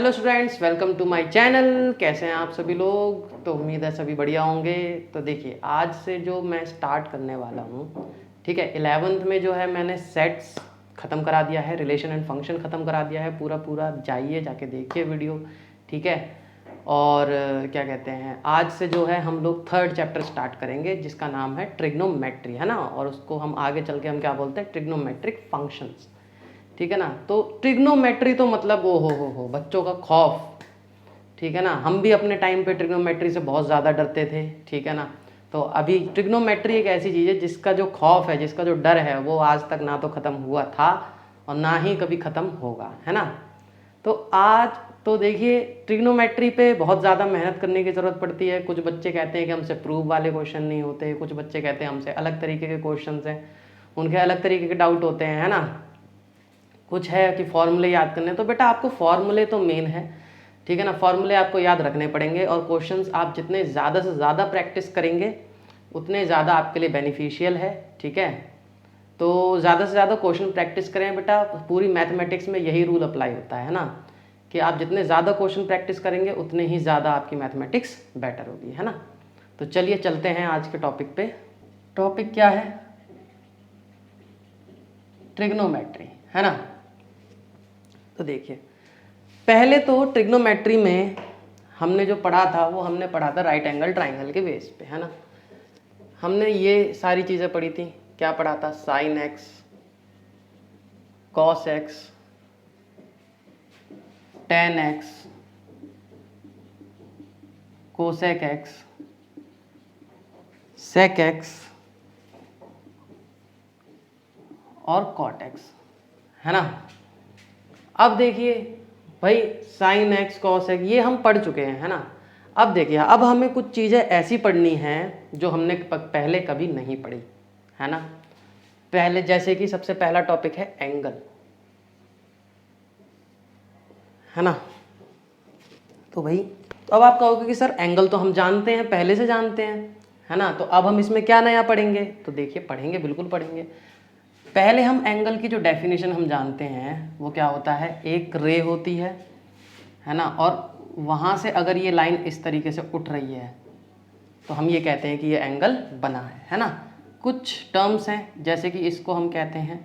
Hello students, welcome to my channel. कैसे हैं आप सभी लोग? तो उम्मीद है सभी बढ़िया होंगे। तो देखिए, आज से जो मैं स्टार्ट करने वाला हूँ, ठीक है, 11th में जो है मैंने सेट्स ख़त्म करा दिया है, रिलेशन एंड फंक्शन ख़त्म करा दिया है पूरा पूरा। जाइए जाके देखिए वीडियो, ठीक है। और क्या कहते हैं, आज से जो है हम लोग थर्ड चैप्टर स्टार्ट करेंगे जिसका नाम है ट्रिग्नोमेट्री, है ना। और उसको हम आगे चल के हम क्या बोलते हैं, ट्रिग्नोमेट्रिक फंक्शंस, ठीक है ना। तो ट्रिग्नोमेट्री तो मतलब वो हो बच्चों का खौफ, ठीक है ना। हम भी अपने टाइम पे ट्रिग्नोमेट्री से बहुत ज़्यादा डरते थे, ठीक है ना। तो अभी ट्रिग्नोमेट्री एक ऐसी चीज़ है जिसका जो खौफ है, जिसका जो डर है, वो आज तक ना तो ख़त्म हुआ था और ना ही कभी ख़त्म होगा, है ना। तो आज तो देखिए, ट्रिग्नोमेट्री पे बहुत ज़्यादा मेहनत करने की ज़रूरत पड़ती है। कुछ बच्चे कहते हैं कि हमसे प्रूव वाले क्वेश्चन नहीं होते, कुछ बच्चे कहते हैं हमसे अलग तरीके के क्वेश्चन हैं, उनके अलग तरीके के डाउट होते हैं, है ना। कुछ है कि फॉर्मूले याद करने, तो बेटा आपको फॉर्मूले तो मेन है, ठीक है ना। फॉर्मूले आपको याद रखने पड़ेंगे और क्वेश्चंस आप जितने ज़्यादा से ज़्यादा प्रैक्टिस करेंगे उतने ज़्यादा आपके लिए बेनिफिशियल है, ठीक है। तो ज़्यादा से ज़्यादा क्वेश्चन प्रैक्टिस करें बेटा। पूरी मैथमेटिक्स में यही रूल अप्लाई होता है ना, कि आप जितने ज़्यादा क्वेश्चन प्रैक्टिस करेंगे उतने ही ज़्यादा आपकी मैथमेटिक्स बेटर होगी, है ना। तो चलिए चलते हैं आज के टॉपिक पे। टॉपिक क्या है? ट्रिग्नोमेट्री, है ना। तो देखिए, पहले तो ट्रिग्नोमेट्री में हमने जो पढ़ा था वो हमने पढ़ा था राइट एंगल ट्राइंगल के बेस पे, है ना। हमने ये सारी चीज़ें पढ़ी थी। क्या पढ़ा था? Sine x, cos x, tan x, cosec x, sec x और कॉट एक्स, है ना। अब देखिए भाई, साइन एक्स कॉस एक्स ये हम पढ़ चुके हैं, है ना। अब देखिए, अब हमें कुछ चीज़ें ऐसी पढ़नी हैं जो हमने पहले कभी नहीं पढ़ी, है ना। पहले जैसे कि सबसे पहला टॉपिक है एंगल, है ना। तो भाई, तो अब आप कहोगे कि सर एंगल तो हम जानते हैं, पहले से जानते हैं, है ना। तो अब हम इसमें क्या नया पढ़ेंगे? तो देखिए, पढ़ेंगे, बिल्कुल पढ़ेंगे। पहले हम एंगल की जो डेफिनेशन हम जानते हैं वो क्या होता है, एक रे होती है ना। और वहाँ से अगर ये लाइन इस तरीके से उठ रही है तो हम ये कहते हैं कि ये एंगल बना है ना। कुछ टर्म्स हैं, जैसे कि इसको हम कहते हैं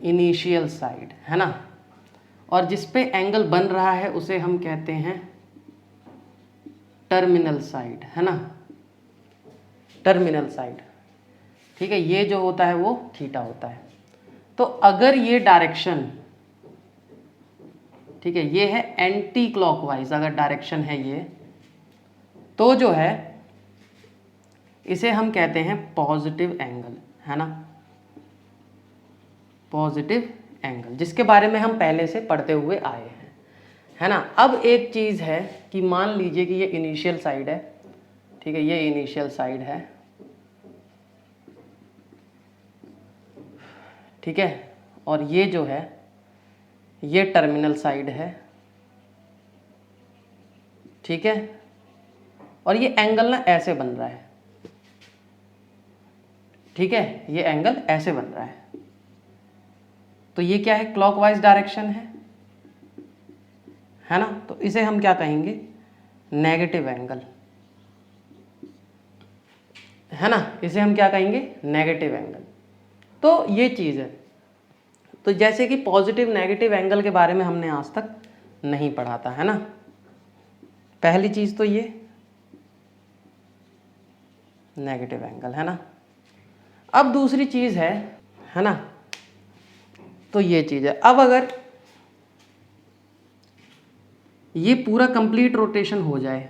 इनिशियल साइड, है ना। और जिस पे एंगल बन रहा है उसे हम कहते हैं टर्मिनल साइड, है ना। टर्मिनल साइड, ठीक है। ये जो होता है वो थीटा होता है। तो अगर ये डायरेक्शन, ठीक है, ये है एंटी क्लॉकवाइज, अगर डायरेक्शन है ये, तो जो है इसे हम कहते हैं पॉजिटिव एंगल, है ना। पॉजिटिव एंगल, जिसके बारे में हम पहले से पढ़ते हुए आए हैं, है ना। अब एक चीज़ है कि मान लीजिए कि ये इनिशियल साइड है, ठीक है, ये इनिशियल साइड है, ठीक है। और ये जो है ये टर्मिनल साइड है, ठीक है। और ये एंगल ना ऐसे बन रहा है, ठीक है, ये एंगल ऐसे बन रहा है। तो ये क्या है? क्लॉकवाइज डायरेक्शन है ना। तो इसे हम क्या कहेंगे? नेगेटिव एंगल, है ना। इसे हम क्या कहेंगे? Negative angle. तो ये चीज़ है। तो जैसे कि पॉजिटिव नेगेटिव एंगल के बारे में हमने आज तक नहीं पढ़ा था, है ना। पहली चीज़ तो ये नेगेटिव एंगल, है ना। अब दूसरी चीज़ है ना, तो ये चीज़ है। अब अगर ये पूरा कंप्लीट रोटेशन हो जाए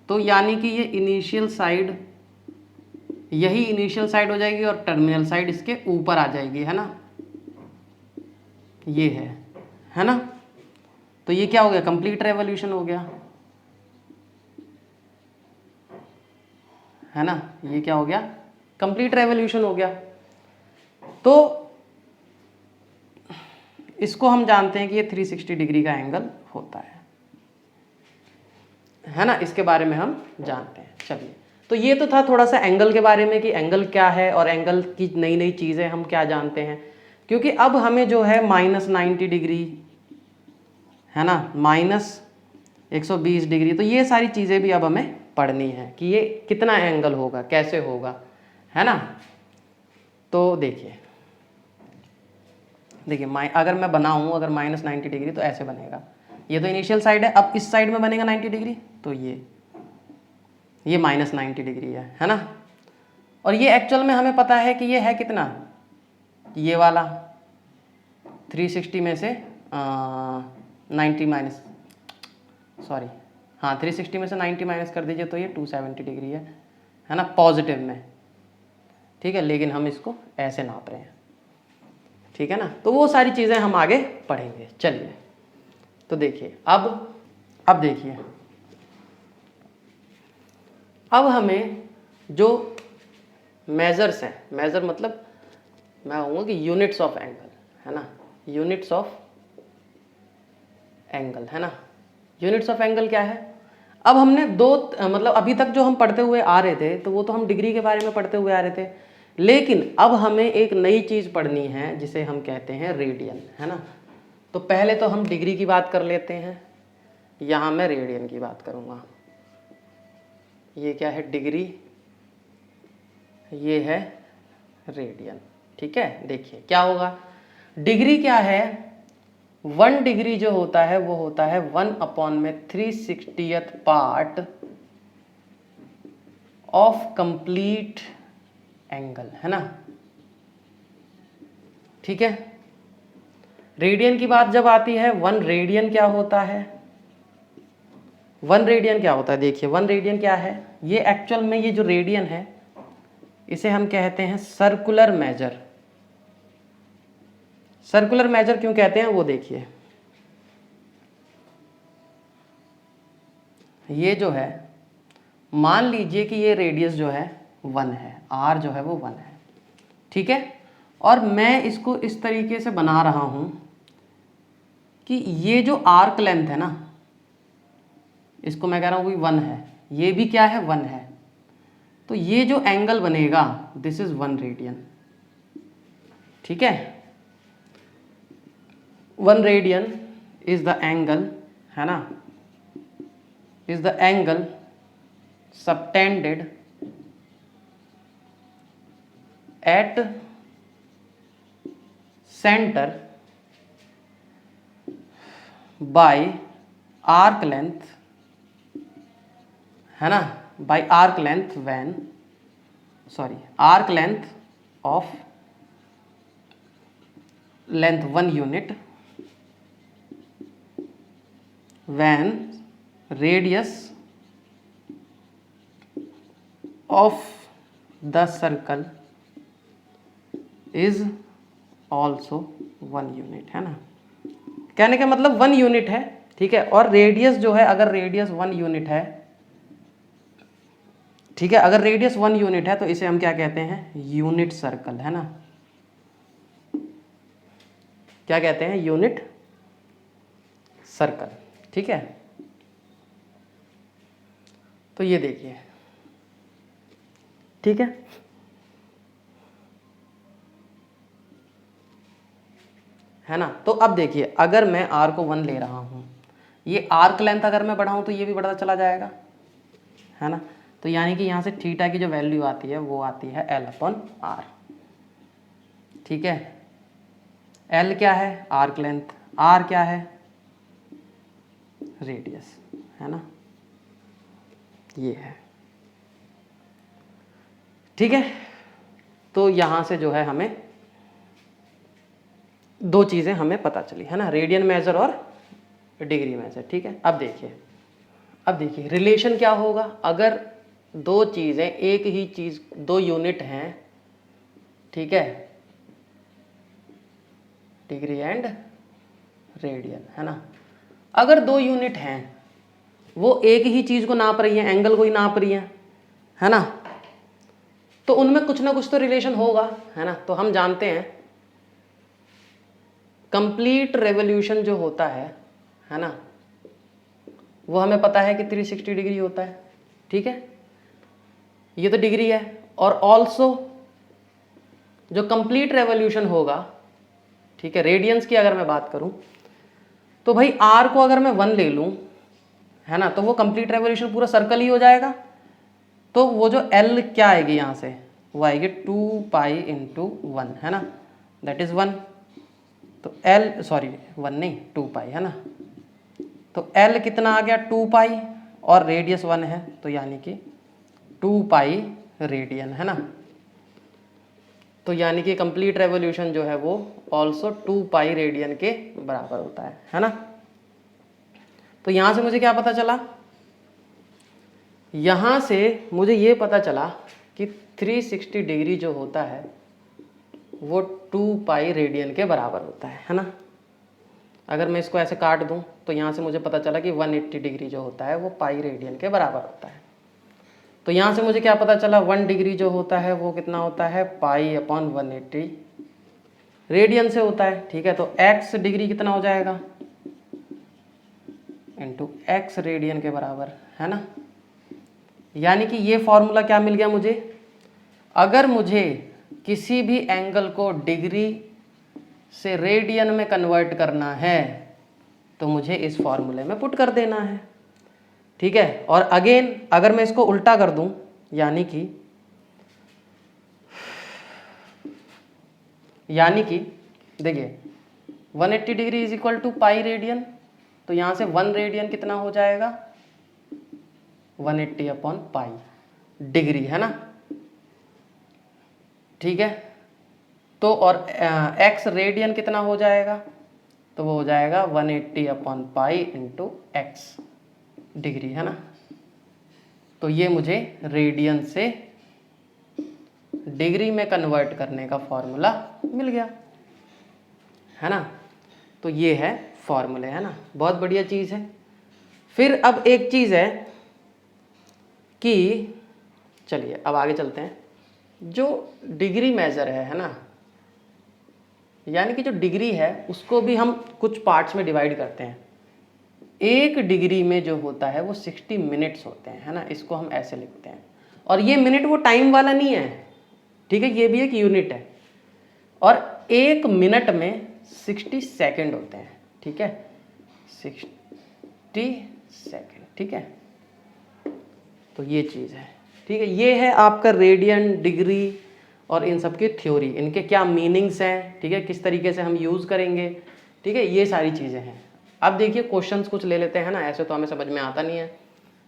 तो यानी कि ये इनिशियल साइड, यही इनिशियल साइड हो जाएगी और टर्मिनल साइड इसके ऊपर आ जाएगी, है ना। ये है ना। तो ये क्या हो गया? कंप्लीट रेवोल्यूशन हो गया, है ना। ये क्या हो गया? कंप्लीट रेवोल्यूशन हो गया। तो इसको हम जानते हैं कि ये 360 डिग्री का एंगल होता है ना। इसके बारे में हम जानते हैं। चलिए, तो ये तो था थोड़ा सा एंगल के बारे में कि एंगल क्या है और एंगल की नई नई चीज़ें हम क्या जानते हैं। क्योंकि अब हमें जो है -90 डिग्री, है ना, -120 डिग्री। तो ये सारी चीज़ें भी अब हमें पढ़नी है कि ये कितना एंगल होगा, कैसे होगा, है ना। तो देखिए अगर मैं बनाऊँ अगर -90 डिग्री तो ऐसे बनेगा। ये तो इनिशियल साइड है, अब इस साइड में बनेगा 90 डिग्री, तो ये -90 डिग्री है ना। और ये एक्चुअल में हमें पता है कि ये है कितना, ये वाला 360 में से 90 माइनस, सॉरी हाँ 360 में से 90 माइनस कर दीजिए तो ये 270 डिग्री है ना, पॉजिटिव में, ठीक है। लेकिन हम इसको ऐसे नाप रहे हैं, ठीक है ना। तो वो सारी चीज़ें हम आगे पढ़ेंगे। चलिए तो देखिए अब देखिए, अब हमें जो मेजर्स हैं, मेजर मतलब मैं कहूँगा कि यूनिट्स ऑफ एंगल, है ना, यूनिट्स ऑफ एंगल, है ना। यूनिट्स ऑफ एंगल क्या है, अब हमने दो मतलब अभी तक जो हम पढ़ते हुए आ रहे थे तो वो तो हम डिग्री के बारे में पढ़ते हुए आ रहे थे, लेकिन अब हमें एक नई चीज़ पढ़नी है जिसे हम कहते हैं रेडियन, है ना। तो पहले तो हम डिग्री की बात कर लेते हैं, यहाँ मैं रेडियन की बात करूँगा। ये क्या है, डिग्री, ये है रेडियन, ठीक है। देखिए क्या होगा, डिग्री क्या है, 1 डिग्री जो होता है वो होता है 1/360th part of complete angle, है ना, ठीक है। रेडियन की बात जब आती है, 1 रेडियन क्या होता है, 1 रेडियन क्या होता है, देखिए 1 रेडियन क्या है, ये एक्चुअल में ये जो रेडियन है इसे हम कहते हैं सर्कुलर मेजर। सर्कुलर मेजर क्यों कहते हैं वो देखिए, ये जो है मान लीजिए कि ये रेडियस जो है 1 है, आर जो है वो 1 है, ठीक है। और मैं इसको इस तरीके से बना रहा हूं कि ये जो आर्क लेंथ है ना, इसको मैं कह रहा हूं कि 1 है, ये भी क्या है 1 है, तो ये जो एंगल बनेगा दिस इज 1 रेडियन, ठीक है। 1 रेडियन इज द एंगल, है ना, is the angle subtended at center by arc length, है ना, by arc length when arc length of length 1 unit when radius of the circle is also 1 unit, है ना। कहने का मतलब 1 यूनिट है, ठीक है। और रेडियस जो है, अगर रेडियस 1 यूनिट है, ठीक है, अगर रेडियस 1 यूनिट है तो इसे हम क्या कहते हैं, यूनिट सर्कल, है ना। क्या कहते हैं, यूनिट सर्कल, ठीक है। तो ये देखिए, ठीक है, है ना। तो अब देखिए अगर मैं आर को 1 ले रहा हूं, ये आर्क लेंथ अगर मैं बढ़ाऊं तो ये भी बढ़ता चला जाएगा, है ना। तो यानी कि यहां से थीटा की जो वैल्यू आती है वो आती है L/R, ठीक है। L क्या है, आर्क लेंथ, R क्या है, रेडियस, है ना, ये है, ठीक है। तो यहां से जो है हमें दो चीजें हमें पता चली, है ना, रेडियन मेजर और डिग्री मेजर, ठीक है। अब देखिए रिलेशन क्या होगा, अगर दो चीजें एक ही चीज, 2 यूनिट हैं, ठीक है, डिग्री एंड रेडियन, है ना। अगर 2 यूनिट हैं, वो एक ही चीज को नाप रही है, एंगल को ही नाप रही है ना, तो उनमें कुछ ना कुछ तो रिलेशन होगा, है ना। तो हम जानते हैं कंप्लीट रेवोल्यूशन जो होता है ना, वो हमें पता है कि 360 डिग्री होता है, ठीक है। ये तो डिग्री है, और ऑल्सो जो कंप्लीट रेवोल्यूशन होगा, ठीक है, रेडियंस की अगर मैं बात करूं तो भाई आर को अगर मैं 1 ले लूँ, है ना, तो वो कंप्लीट रेवोल्यूशन पूरा सर्कल ही हो जाएगा। तो वो जो एल क्या आएगी यहाँ से, वो आएगी 2 पाई इंटू 1, है ना, दैट इज़ 1। तो एल, सॉरी 1 नहीं 2 पाई, है ना, तो एल कितना आ गया 2 पाई, और रेडियस 1 है, तो यानी कि 2 पाई रेडियन, है ना। तो यानी कि कंप्लीट रेवोल्यूशन जो है वो ऑल्सो 2 पाई रेडियन के बराबर होता है ना। तो यहाँ से मुझे क्या पता चला, यहाँ से मुझे ये पता चला कि 360 डिग्री जो होता है वो 2 पाई रेडियन के बराबर होता है ना। अगर मैं इसको ऐसे काट दूं तो यहाँ से मुझे पता चला कि 180 डिग्री जो होता है वो पाई रेडियन के बराबर होता है। तो यहाँ से मुझे क्या पता चला, 1 डिग्री जो होता है वो कितना होता है, पाई अपॉन 180 रेडियन से होता है। ठीक है, तो x डिग्री कितना हो जाएगा, इंटू x रेडियन के बराबर, है ना। यानी कि ये फॉर्मूला क्या मिल गया मुझे, अगर मुझे किसी भी एंगल को डिग्री से रेडियन में कन्वर्ट करना है तो मुझे इस फॉर्मूले में पुट कर देना है। ठीक है, और अगेन अगर मैं इसको उल्टा कर दूं, यानी कि देखिए 180 degree is equal to pi radian, तो यहाँ से 1 रेडियन कितना हो जाएगा, 180 अपॉन पाई डिग्री, है ना। ठीक है, तो और x रेडियन कितना हो जाएगा, तो वो हो जाएगा 180 upon pi into x degree, है ना। तो ये मुझे रेडियन से डिग्री में कन्वर्ट करने का फॉर्मूला मिल गया, है ना। तो ये है फॉर्मूले, है ना, बहुत बढ़िया चीज़ है। फिर अब एक चीज़ है कि चलिए अब आगे चलते हैं, जो डिग्री मेजर है ना, यानी कि जो डिग्री है उसको भी हम कुछ पार्ट्स में डिवाइड करते हैं। 1 डिग्री में जो होता है वो 60 मिनट्स होते हैं, है ना, इसको हम ऐसे लिखते हैं। और ये मिनट वो टाइम वाला नहीं है, ठीक है, ये भी एक यूनिट है। और 1 मिनट में 60 सेकंड होते हैं, ठीक है, 60 सेकंड, ठीक है। तो ये चीज़ है, ठीक है, ये है आपका रेडियन, डिग्री और इन सब की थ्योरी, इनके क्या मीनिंग्स हैं, ठीक है, किस तरीके से हम यूज़ करेंगे, ठीक है, ये सारी चीज़ें हैं। अब देखिए क्वेश्चंस कुछ ले लेते हैं ना, ऐसे तो हमें समझ में आता नहीं है,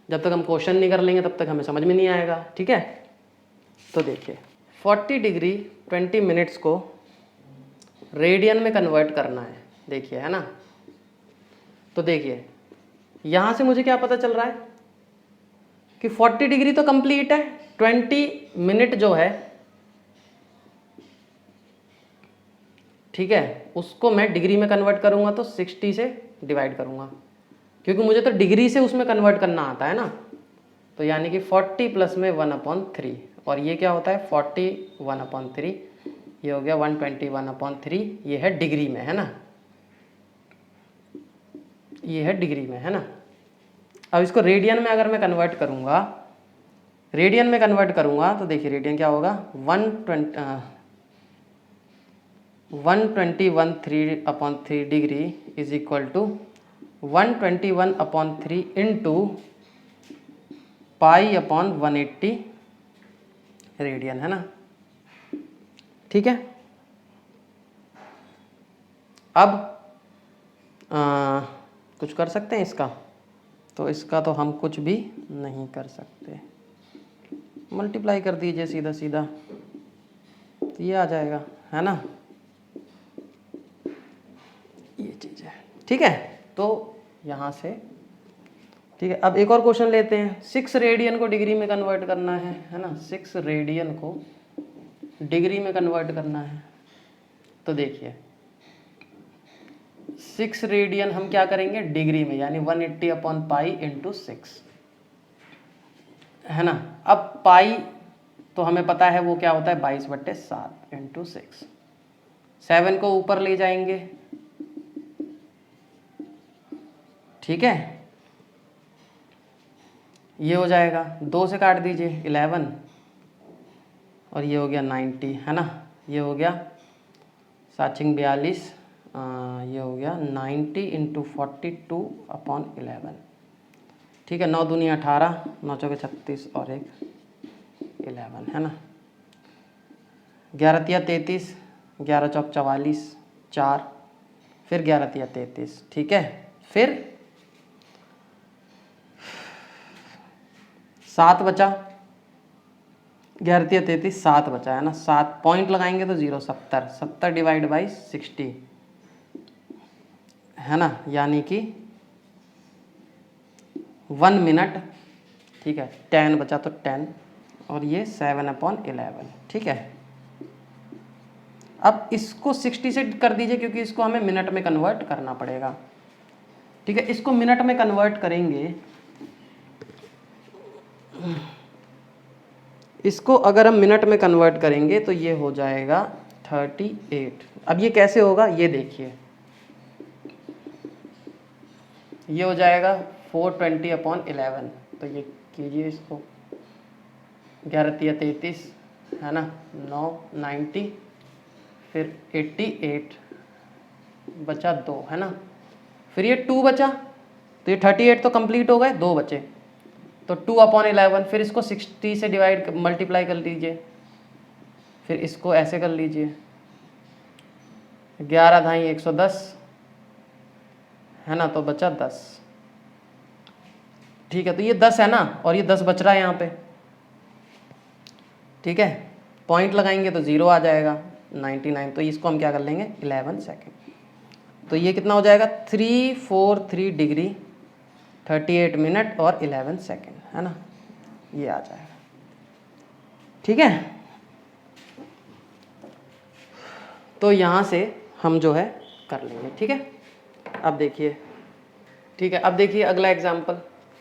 जब तक हम क्वेश्चन नहीं कर लेंगे तब तक हमें समझ में नहीं आएगा, ठीक है। तो देखिए 40 डिग्री 20 मिनट्स को रेडियन में कन्वर्ट करना है, देखिए, है ना। तो देखिए यहाँ से मुझे क्या पता चल रहा है कि 40 डिग्री तो कंप्लीट है, 20 मिनट जो है, ठीक है, उसको मैं डिग्री में कन्वर्ट करूँगा तो 60 से डिवाइड करूँगा, क्योंकि मुझे तो डिग्री से उसमें कन्वर्ट करना आता है ना। तो यानी कि 40 प्लस में 1/3, और ये क्या होता है 40 1/3, ये हो गया 121/3, ये है डिग्री में, है ना, ये है डिग्री में, है ना। अब इसको रेडियन में अगर मैं कन्वर्ट करूँगा, रेडियन में कन्वर्ट करूँगा तो देखिए रेडियन क्या होगा, 121/3 degree is equal to 121/3 into pi upon 180 radian, है ना, ठीक है। अब कुछ कर सकते हैं इसका, तो इसका तो हम कुछ भी नहीं कर सकते, मल्टीप्लाई कर दीजिए सीधा सीधा, तो ये आ जाएगा, है ना, ये चीज़ है, ठीक है। तो यहाँ से ठीक है, अब एक और क्वेश्चन लेते हैं, 6 रेडियन को डिग्री में कन्वर्ट करना है ना, 6 रेडियन को डिग्री में कन्वर्ट करना है। तो देखिए 6 रेडियन हम क्या करेंगे डिग्री में, यानी 180/पाई इंटू 6, है ना। अब पाई तो हमें पता है वो क्या होता है 22/7 इंटू 6, 7 को ऊपर ले जाएंगे, ठीक है, ये हो जाएगा, 2 से काट दीजिए 11, और ये हो गया 90, है ना, ये हो गया 7 42 ये हो गया 90 इंटू 42/11। ठीक है, 9 दूनी 18, 9 चौके 36 और 1 11, है ना। 11 तिया 33, 11 चौक 44, 4, फिर 11 तिया 33। ठीक है, फिर 7 बचा, 11 तिया 33, 7 बचा, है ना। 7 पॉइंट लगाएंगे तो 0, 70, 70 डिवाइड बाई 60, है ना, यानी कि 1 मिनट। ठीक है, 10 बचा तो 10, और ये 7/11। ठीक है, अब इसको 60 से कर दीजिए, क्योंकि इसको हमें मिनट में कन्वर्ट करना पड़ेगा। ठीक है, इसको मिनट में कन्वर्ट करेंगे, इसको अगर हम मिनट में कन्वर्ट करेंगे तो ये हो जाएगा 38। अब ये कैसे होगा ये देखिए, ये हो जाएगा 420/11। तो ये कीजिए इसको, 11 तिया 33, है ना, 9, 90, फिर 88 बचा 2, है ना, फिर ये 2 बचा, तो ये 38 तो कंप्लीट हो गए, 2 बचे, तो 2/11। फिर इसको 60 से डिवाइड मल्टीप्लाई कर लीजिए, फिर इसको ऐसे कर लीजिए, 11 धाई 110, है ना, तो बचा 10। ठीक है, तो ये 10 है ना, और ये 10 बच रहा है यहाँ पे। ठीक है, पॉइंट लगाएंगे तो 0 आ जाएगा, 99, तो इसको हम क्या कर लेंगे 11 सेकेंड। तो ये कितना हो जाएगा 343 डिग्री 38 मिनट और 11 सेकेंड, है ना, ये आ जाएगा। ठीक है, तो यहाँ से हम जो है कर लेंगे। ठीक है, अब देखिए, ठीक है, अब देखिए अगला एग्जाम्पल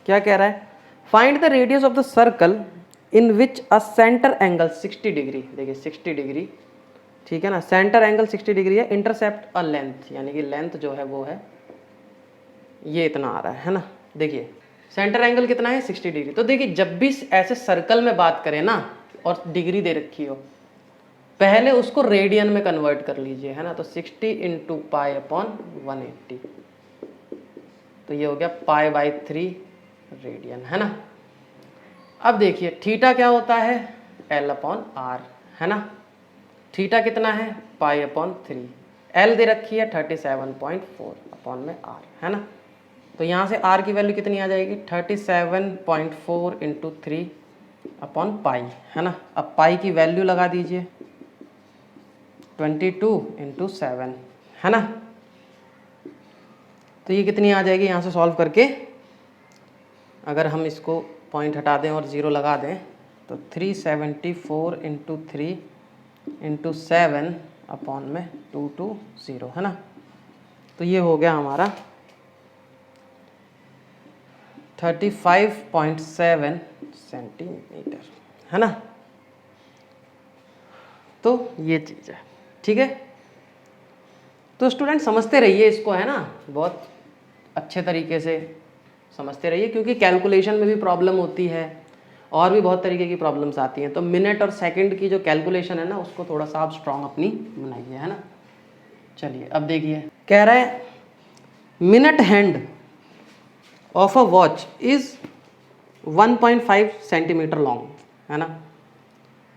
क्या कह रहा है, find the radius of the circle in which a centre angle 60 degree. देखिए 60 डिग्री, ठीक है ना, सेंटर एंगल 60 डिग्री है, इंटरसेप्ट अ लेंथ, यानी कि लेंथ जो है वो है ये इतना आ रहा है ना। देखिए सेंटर एंगल कितना है 60 डिग्री। तो देखिए जब भी ऐसे सर्कल में बात करें ना और डिग्री दे रखी हो, पहले उसको रेडियन में कन्वर्ट कर लीजिए, है ना। तो 60 इंटू π/180, तो ये हो गया π/3 रेडियन, है ना। अब देखिए थीटा क्या होता है L/r, है ना। थीटा कितना है π/3, L दे रखी है 37.4/r, है ना। तो यहाँ से r की वैल्यू कितनी आ जाएगी 37.4 इंटू 3/π, है ना। अब पाई की वैल्यू लगा दीजिए 22 इंटू 7, है ना। तो ये कितनी आ जाएगी, यहाँ से सॉल्व करके अगर हम इसको पॉइंट हटा दें और 0 लगा दें तो 374 इंटू 3 इंटू 7/220, है ना। तो ये हो गया हमारा 35.7 सेंटीमीटर, है ना। तो ये चीज़ है, ठीक है। तो स्टूडेंट समझते रहिए इसको, है ना, बहुत अच्छे तरीके से समझते रहिए, क्योंकि कैलकुलेशन में भी प्रॉब्लम होती है और भी बहुत तरीके की प्रॉब्लम्स आती हैं। तो मिनट और सेकंड की जो कैलकुलेशन है ना, उसको थोड़ा सा आप स्ट्रॉन्ग अपनी बनाइए, है ना। चलिए अब देखिए, कह रहा है minute hand of a watch is 1.5 centimetre long, है ना।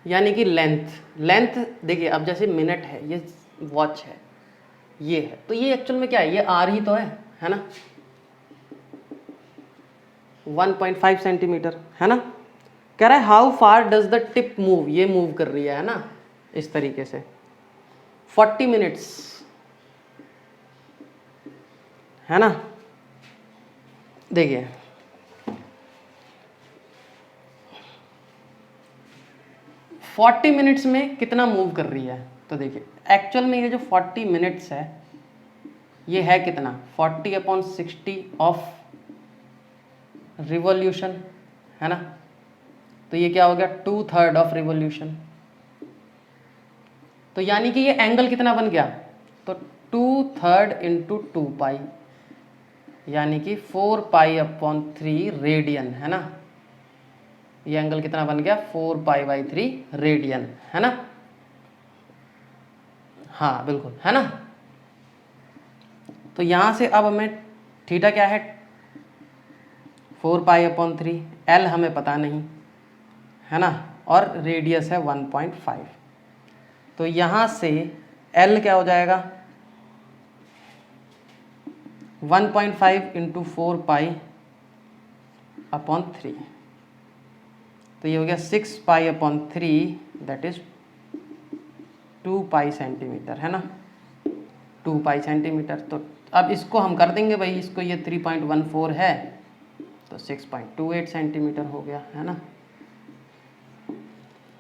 यानी कि लेंथ देखिए, अब जैसे मिनट है, ये वॉच है, ये है, तो ये एक्चुअल में क्या है, ये आर ही तो है ना। 1.5 सेंटीमीटर, है ना। कह रहा है how far does the tip move, ये मूव कर रही है ना, इस तरीके से 40 मिनट्स, है ना। देखिए 40 मिनट्स में कितना मूव कर रही है। तो देखिए एक्चुअल में ये जो 40 मिनट्स है ये है कितना 40/60 ऑफ रिवॉल्यूशन, है ना। तो ये क्या हो गया 2/3 ऑफ रिवॉल्यूशन। तो यानी कि ये एंगल कितना बन गया, तो 2/3 इंटू 2π, यानी कि 4π/3 रेडियन, है ना। ये एंगल कितना बन गया 4π/3 रेडियन, है ना। हाँ बिल्कुल, है ना। तो यहाँ से अब हमें थीटा क्या है 4π/3, एल हमें पता नहीं है ना, और रेडियस है 1.5। तो यहाँ से एल क्या हो जाएगा 1.5 × 4π/3, तो ये हो गया 6π/3, दैट इज 2π सेंटीमीटर, है ना, 2π सेंटीमीटर। तो अब इसको हम कर देंगे भाई, इसको ये 3.14 है तो 6.28 सेंटीमीटर हो गया, है ना।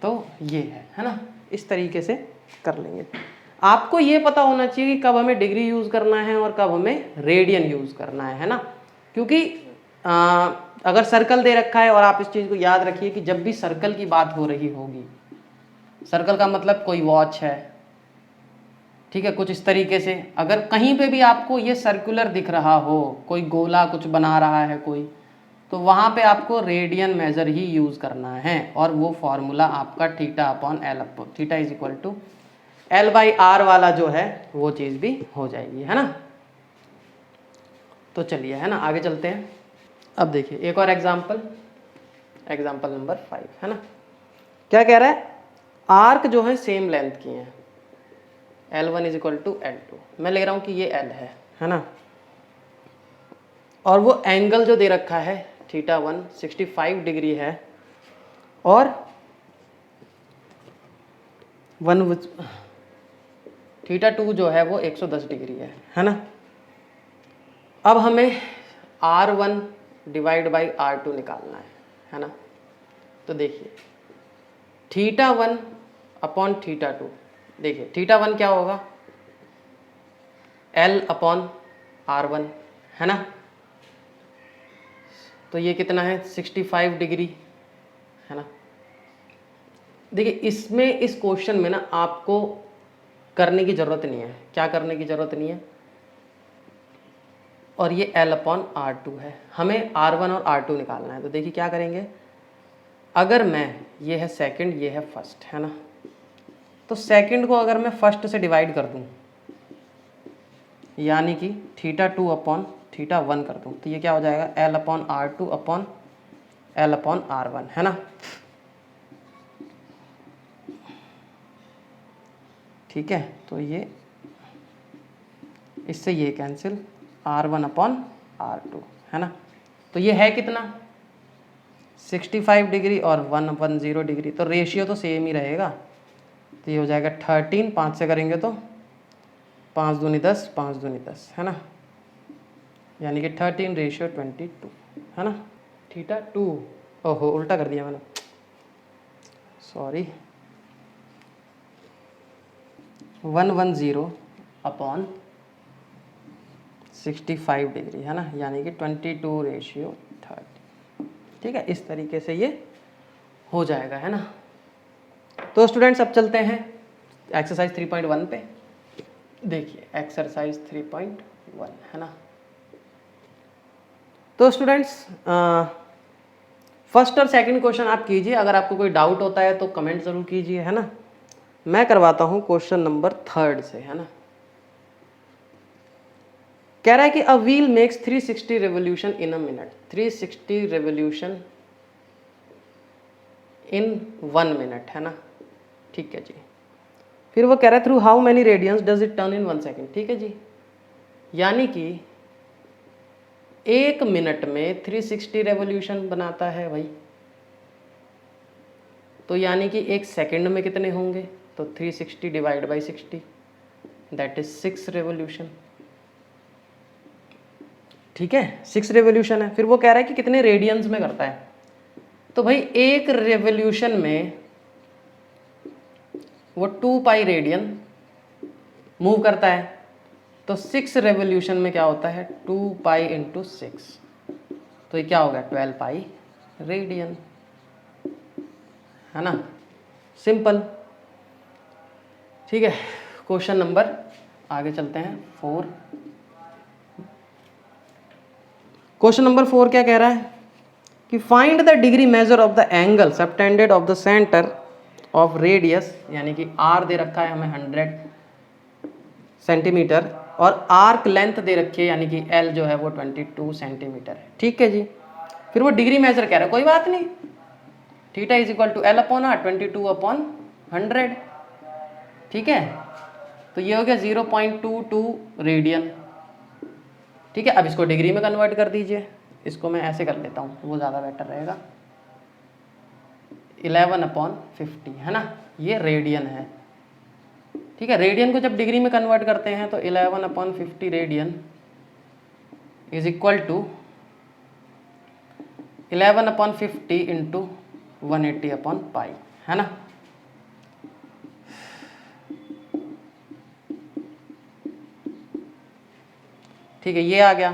तो ये है ना, इस तरीके से कर लेंगे। आपको ये पता होना चाहिए कि कब हमें डिग्री यूज़ करना है और कब हमें रेडियन यूज़ करना है ना, क्योंकि अगर सर्कल दे रखा है, और आप इस चीज़ को याद रखिए कि जब भी सर्कल की बात हो रही होगी, सर्कल का मतलब कोई वॉच है, ठीक है, कुछ इस तरीके से, अगर कहीं पे भी आपको ये सर्कुलर दिख रहा हो, कोई गोला कुछ बना रहा है कोई, तो वहाँ पे आपको रेडियन मेजर ही यूज़ करना है, और वो फॉर्मूला आपका θ/L, theta is equal to L/R वाला जो है वो चीज़ भी हो जाएगी, है ना। तो चलिए, है ना, आगे चलते हैं। अब देखिए एक और एग्जाम्पल नंबर 5, है ना। क्या कह रहा है, आर्क जो है सेम लेंथ की हैं, L1 is equal to L2, मैं ले रहा हूँ कि ये L है ना, और वो एंगल जो दे रखा है θ1 65 डिग्री है, और θ2 जो है वो 110 डिग्री है ना। अब हमें R1 डिवाइड बाई R2 निकालना है ना। तो देखिए θ1/θ2, देखिए θ1 क्या होगा L/R1, है ना। तो ये कितना है 65 डिग्री, है ना। देखिए इसमें, इस क्वेश्चन में ना आपको करने की ज़रूरत नहीं है, क्या करने की ज़रूरत नहीं है, और ये L/R2 है, हमें R1 और R2 निकालना है। तो देखिए क्या करेंगे, अगर मैं, ये है सेकंड, ये है फर्स्ट, है ना, तो सेकंड को अगर मैं फर्स्ट से डिवाइड कर दूं, यानी कि θ2/θ1 कर दूं, तो ये क्या हो जाएगा L/R2/L/R1, है ना। ठीक है, तो ये इससे ये कैंसिल, R1/R2, है ना। तो ये है कितना 65 डिग्री और 110 डिग्री, तो रेशियो तो सेम ही रहेगा। तो ये हो जाएगा 13, 5 से करेंगे तो 5 दूनी 10, 5 दूनी 10, है ना, यानी कि 13:22, है ना। θ2, ओहो उल्टा कर दिया मैंने, सॉरी, 110/65 डिग्री, है ना, यानी कि 22:30। ठीक है, इस तरीके से ये हो जाएगा, है ना। तो स्टूडेंट्स अब चलते हैं एक्सरसाइज 3.1 पे। देखिए एक्सरसाइज 3.1, है ना। तो स्टूडेंट्स फर्स्ट और सेकंड क्वेश्चन आप कीजिए, अगर आपको कोई डाउट होता है तो कमेंट ज़रूर कीजिए, है ना। मैं करवाता हूँ क्वेश्चन नंबर 3 से, है ना। कह रहा है कि a wheel makes 360 revolution in a minute, 360 revolution in 1 minute, है ना। ठीक है जी। फिर वो कह रहा है through how many radians does it turn in 1 second. ठीक है जी, यानी कि 1 मिनट में 360 रेवोल्यूशन बनाता है भाई, तो यानी कि 1 सेकेंड में कितने होंगे, तो 360 divide by 60, that is 6 revolution. ठीक है, 6 रेवोल्यूशन है। फिर वो कह रहा है कि कितने रेडियंस में करता है, तो भाई 1 रेवोल्यूशन में वो 2π रेडियन मूव करता है, तो 6 रेवोल्यूशन में क्या होता है 2π × 6, तो ये क्या हो गया 12π रेडियन, है ना, सिंपल। ठीक है, क्वेश्चन नंबर, आगे चलते हैं 4। क्वेश्चन नंबर 4 क्या कह रहा है कि find the degree measure of the angle subtended of the centre of radius, यानी कि r दे रखा है हमें 100 सेंटीमीटर, और आर्क लेंथ दे रखी है यानी कि एल जो है वो 22 सेंटीमीटर है। ठीक है जी। फिर वो डिग्री मेजर कह रहा है, कोई बात नहीं, theta is equal to L upon R 22/100। ठीक है, तो ये हो गया 0.22 रेडियन। ठीक है, अब इसको डिग्री में कन्वर्ट कर दीजिए, इसको मैं ऐसे कर लेता हूँ, वो ज़्यादा बेटर रहेगा। 11/50 है ना, ये रेडियन है। ठीक है, रेडियन को जब डिग्री में कन्वर्ट करते हैं तो 11/50 radian is equal to 11/50 into 180/पाई, है ना। ठीक है, ये आ गया।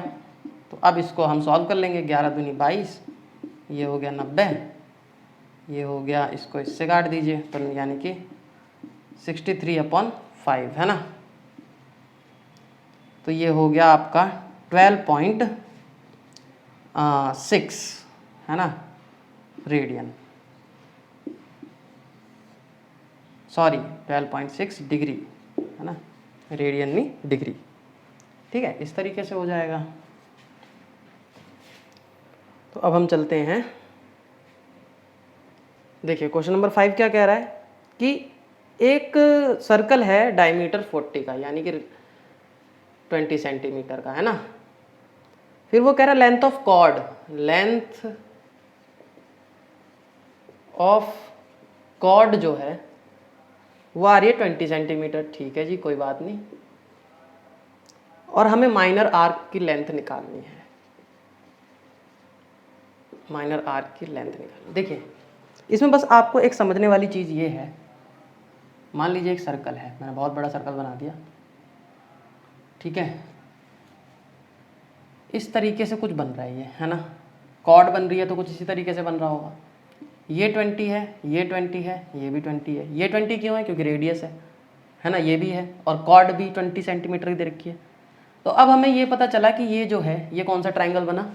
तो अब इसको हम सॉल्व कर लेंगे। 11 दूनी 22, ये हो गया 90, ये हो गया, इसको इससे काट दीजिए तो यानी कि 63/5 है ना। तो ये हो गया आपका 12.6 है ना रेडियन, सॉरी 12.6 डिग्री है ना, रेडियन नहीं डिग्री। ठीक है, इस तरीके से हो जाएगा। तो अब हम चलते हैं, देखिए क्वेश्चन नंबर 5 क्या कह रहा है कि एक सर्कल है डायमीटर 40 का यानी कि 20 सेंटीमीटर का, है ना। फिर वो कह रहा है length of chord, length of chord जो है वो आ रही है 20 सेंटीमीटर। ठीक है जी, कोई बात नहीं। और हमें माइनर आर्क की लेंथ निकालनी है, माइनर आर्क की लेंथ निकालनी। देखिए इसमें बस आपको एक समझने वाली चीज़ ये है, मान लीजिए एक सर्कल है, मैंने बहुत बड़ा सर्कल बना दिया। ठीक है, इस तरीके से कुछ बन रहा है ये, है ना, कॉर्ड बन रही है तो कुछ इसी तरीके से बन रहा होगा। ये 20 है, ये 20 है, ये भी 20 है। ये 20 क्यों है? क्योंकि रेडियस है ना, ये भी है, और कॉर्ड भी 20 सेंटीमीटर की दे रखी है। तो अब हमें ये पता चला कि ये जो है ये कौन सा ट्रायंगल बना,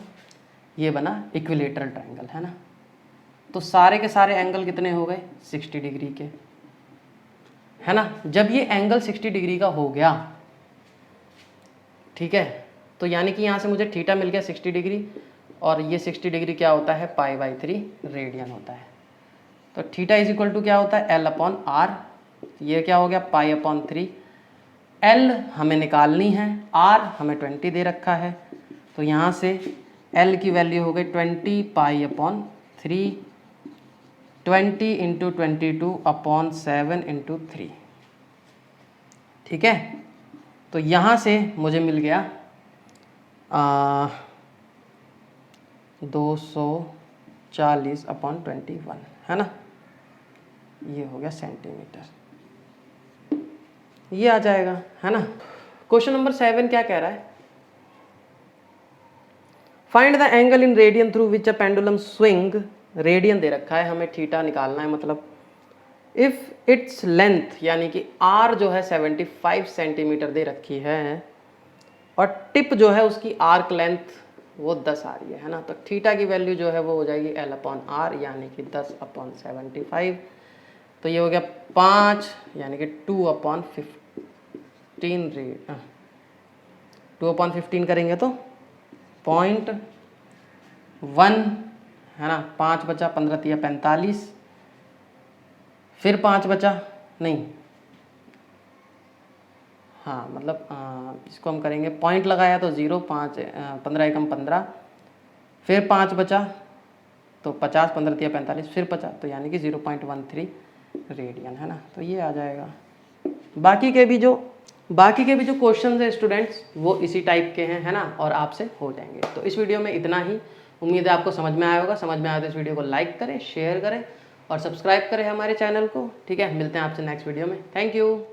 ये बना इक्विलेटरल ट्रायंगल, है ना। तो सारे के सारे एंगल कितने हो गए? 60 डिग्री के, है ना। जब ये एंगल 60 डिग्री का हो गया, ठीक है, तो यानी कि यहाँ से मुझे थीटा मिल गया 60 डिग्री, और ये 60 डिग्री क्या होता है? π/3 रेडियन होता है। तो थीटा इज इक्वल टू क्या होता है? L/r। ये क्या हो गया? π/3। L हमें निकालनी है, R हमें 20 दे रखा है, तो यहाँ से L की वैल्यू हो गई 20 π/3, 20 इंटू 22/7 इंटू 3। ठीक है, तो यहाँ से मुझे मिल गया 240/21, है ना। ये हो गया सेंटीमीटर, ये आ जाएगा, है ना। क्वेश्चन नंबर 7 क्या कह रहा है? Find the angle in radian through which a pendulum swing, radian दे रखा है, हमें थीटा निकालना है। मतलब इफ इट्स लेंथ यानी कि आर जो है 75 सेंटीमीटर दे रखी है, और टिप जो है उसकी आर्क लेंथ वो 10 आ रही है ना। तो थीटा की वैल्यू जो है वो हो जाएगी L/r यानी कि 10/75। तो ये हो गया 5 यानी कि 2/15 2/15 करेंगे तो 0.1, है ना। 5 बचा, 15 तिया 45, फिर 5 बचा, नहीं हाँ मतलब इसको हम करेंगे, पॉइंट लगाया तो 0, 5 15 एकम 15, फिर 5 बचा तो 50, 15 तिया 45, फिर 50, तो यानी कि 0.13 रेडियन, है ना। तो ये आ जाएगा। बाकी के भी जो क्वेश्चन है स्टूडेंट्स वो इसी टाइप के हैं, है ना, और आपसे हो जाएंगे। तो इस वीडियो में इतना ही, उम्मीद है आपको समझ में आया होगा। समझ में आया तो इस वीडियो को लाइक करें, शेयर करें और सब्सक्राइब करें हमारे चैनल को। ठीक है, मिलते हैं आपसे नेक्स्ट वीडियो में। Thank you.